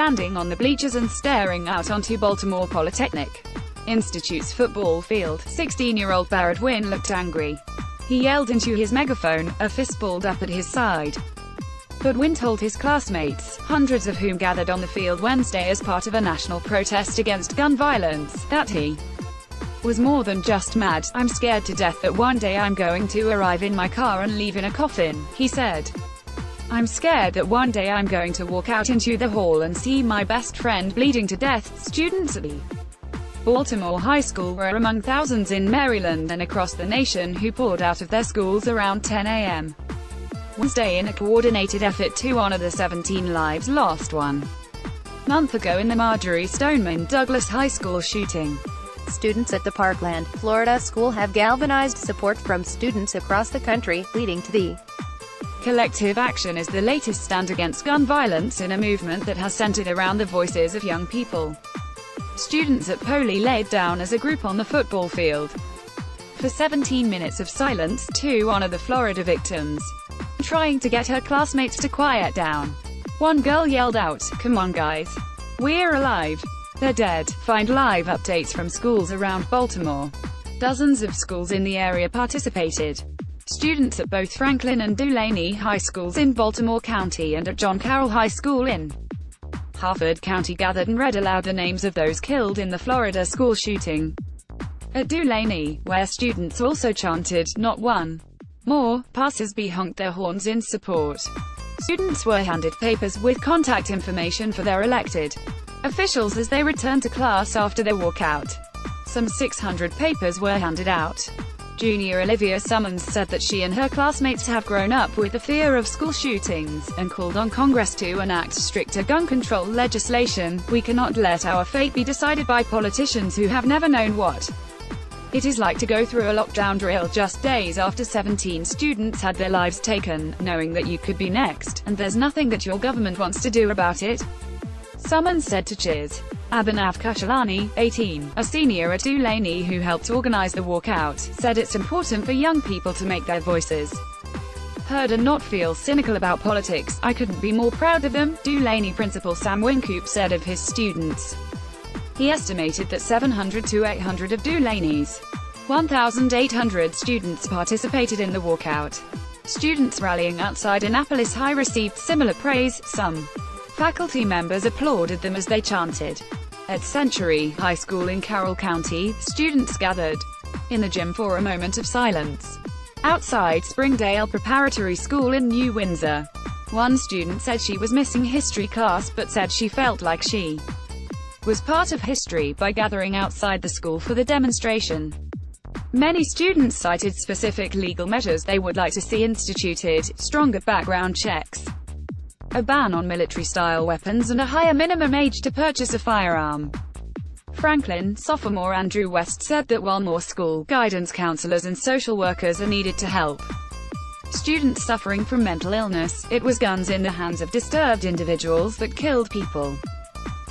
standing on the bleachers and staring out onto Baltimore Polytechnic Institute's football field. 16-year-old Barrett Wynn looked angry. He yelled into his megaphone, a fist balled up at his side. But Wynn told his classmates, hundreds of whom gathered on the field Wednesday as part of a national protest against gun violence, that he was more than just mad. "I'm scared to death that one day I'm going to arrive in my car and leave in a coffin," he said. "I'm scared that one day I'm going to walk out into the hall and see my best friend bleeding to death." Students at the Baltimore High School were among thousands in Maryland and across the nation who poured out of their schools around 10 a.m. Wednesday in a coordinated effort to honor the 17 lives lost 1 month ago in the Marjorie Stoneman Douglas High School shooting. Students at the Parkland, Florida school have galvanized support from students across the country, leading to the collective action is the latest stand against gun violence in a movement that has centered around the voices of young people. Students at Poly laid down as a group on the football field for 17 minutes of silence to honor the Florida victims, trying to get her classmates to quiet down. One girl yelled out, "Come on guys. We're alive. They're dead." Find live updates from schools around Baltimore. Dozens of schools in the area participated. Students at both Franklin and Dulaney High Schools in Baltimore County and at John Carroll High School in Harford County gathered and read aloud the names of those killed in the Florida school shooting. At Dulaney, where students also chanted, "Not one more," passers-by honked their horns in support. Students were handed papers with contact information for their elected officials as they returned to class after their walkout. Some 600 papers were handed out. Junior Olivia Summons said that she and her classmates have grown up with the fear of school shootings, and called on Congress to enact stricter gun control legislation. "We cannot let our fate be decided by politicians who have never known what it is like to go through a lockdown drill just days after 17 students had their lives taken, knowing that you could be next, and there's nothing that your government wants to do about it," Summons said to Cheers. Abhinav Kushalani, 18, a senior at Dulaney who helped organize the walkout, said it's important for young people to make their voices heard and not feel cynical about politics. "I couldn't be more proud of them," Dulaney principal Sam Wincoop said of his students. He estimated that 700 to 800 of Dulaney's 1,800 students participated in the walkout. Students rallying outside Annapolis High received similar praise. Some faculty members applauded them as they chanted. At Century High School in Carroll County, students gathered in the gym for a moment of silence. Outside Springdale Preparatory School in New Windsor, one student said she was missing history class but said she felt like she was part of history by gathering outside the school for the demonstration. Many students cited specific legal measures they would like to see instituted: stronger background checks, a ban on military-style weapons, and a higher minimum age to purchase a firearm. Franklin sophomore Andrew West said that while more school guidance counselors and social workers are needed to help students suffering from mental illness, it was guns in the hands of disturbed individuals that killed people.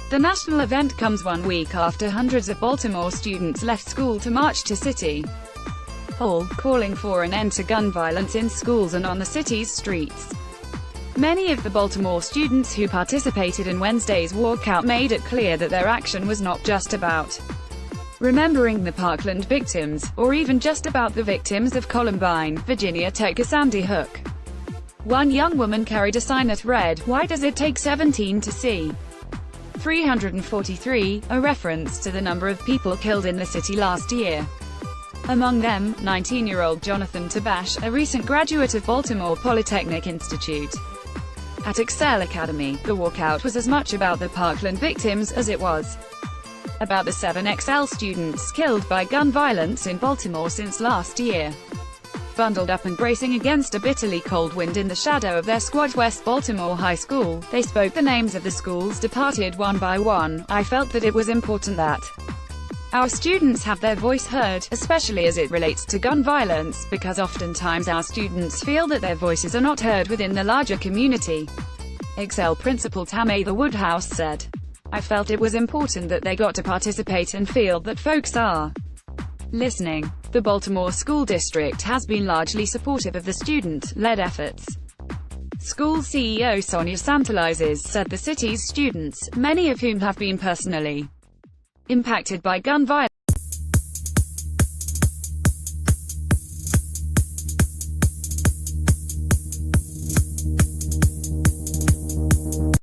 The national event comes 1 week after hundreds of Baltimore students left school to march to City Hall, calling for an end to gun violence in schools and on the city's streets. Many of the Baltimore students who participated in Wednesday's walkout made it clear that their action was not just about remembering the Parkland victims, or even just about the victims of Columbine, Virginia Tech's Sandy Hook. One young woman carried a sign that read, "Why does it take 17 to see 343, a reference to the number of people killed in the city last year. Among them, 19-year-old Jonathan Tabash, a recent graduate of Baltimore Polytechnic Institute. At Excel Academy, the walkout was as much about the Parkland victims as it was about the 7 Excel students killed by gun violence in Baltimore since last year. Bundled up and bracing against a bitterly cold wind in the shadow of their squad West Baltimore High School, they spoke the names of the schools departed one by one. "I felt that it was important that our students have their voice heard, especially as it relates to gun violence, because oftentimes our students feel that their voices are not heard within the larger community," Excel principal Tamatha Woodhouse said. "I felt it was important that they got to participate and feel that folks are listening." The Baltimore School District has been largely supportive of the student-led efforts. School CEO Sonia Santalizes said the city's students, many of whom have been personally impacted by gun violence,